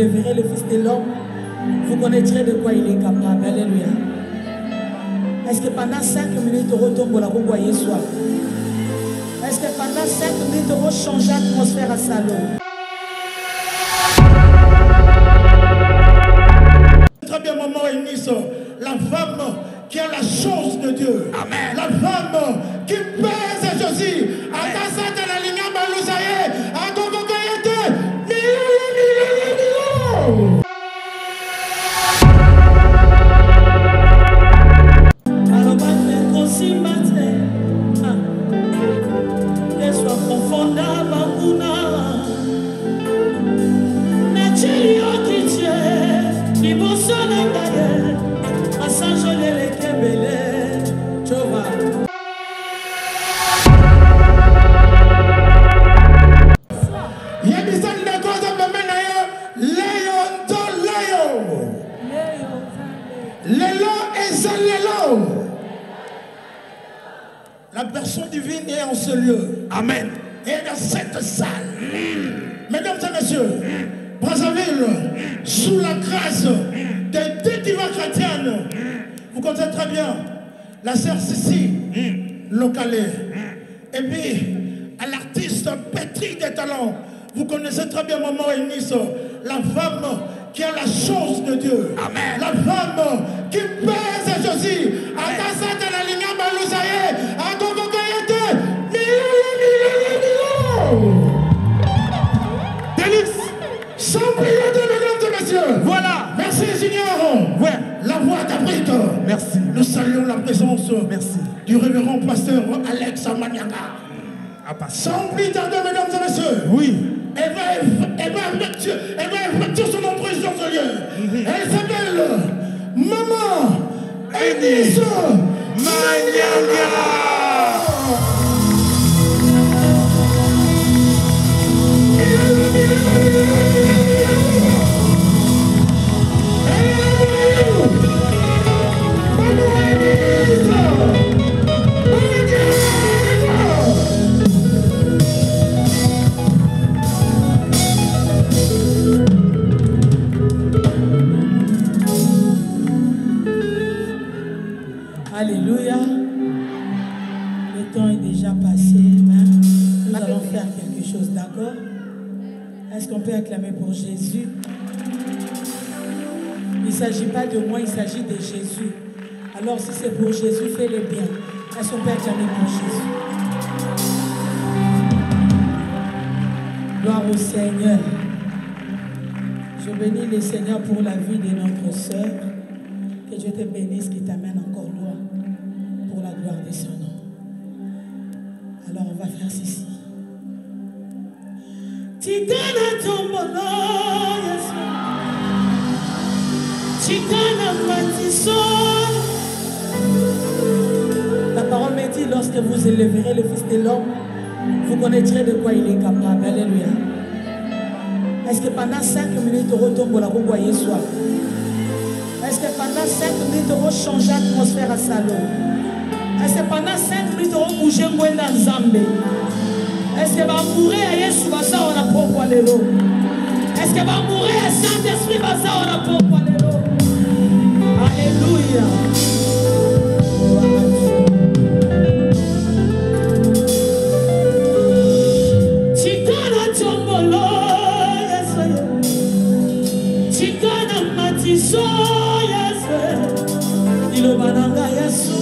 élèverez le Fils de l'homme, vous connaîtrez de quoi il est capable. Alléluia. Est-ce que pendant 5 minutes, vous retombez vous voyez soi? Est-ce que pendant 5 minutes, vous changez l'atmosphère à Salon? Très bien, maman Eunice, la femme qui a la chance de Dieu. Amen. La femme qui pèse Jésus. À casa de la ligne Balousaye, à Gogogoyete, millions. La personne divine est en ce lieu. Amen. Et dans cette salle. Mesdames et messieurs, Brazzaville, sous la grâce des deux divins chrétiennes, vous connaissez très bien la sœur Sissi, locale. Et puis, à l'artiste pétri des talents, vous connaissez très bien maman Eunice, la femme qui a la chance de Dieu. Amen. La femme qui pèse Jésus. À casa de la ligne Balousaye, à Gogogoyete, millions. Délice. Sans prier de mesdames et messieurs. Voilà. Merci Seigneur. Ouais. La voix d'Afrique. Merci. Nous saluons la présence. Merci. Du révérend pasteur Alex Amanianga. Sans plus tarder, mesdames et messieurs. Oui. Elle va effectuer son entrée dans ce lieu. Elle s'appelle Maman Eunice Manianga. Alléluia. Le temps est déjà passé. Nous allons faire quelque chose, d'accord? Est-ce qu'on peut acclamer pour Jésus? Il ne s'agit pas de moi, il s'agit de Jésus. Alors si c'est pour Jésus, fais-le bien. Est-ce qu'on peut acclamer pour Jésus? Gloire au Seigneur. Je bénis le Seigneur pour la vie de notre sœur. Que Dieu te bénisse, qui t'amène encore loin pour la gloire de son nom. Alors on va faire ceci. Titana tombolo, Titana matiso. La parole me dit, lorsque vous élèverez le Fils de l'homme, vous connaîtrez de quoi il est capable. Alléluia. Est-ce que pendant 5 minutes, vous retombez vous voyez soi? Est-ce que pendant 5 minutes, vous changez l'atmosphère à Salon? Est-ce que pendant 5 minutes, vous bougez moins dans Zambé? Est-ce que vous mourrez à Yesu basa on a propre l'élo? Est-ce que vous mourrez à Saint-Esprit basa on a propre l'élo? Alléluia. Chikana tombolo, Chikana matiso, Ilo bananga Yesu.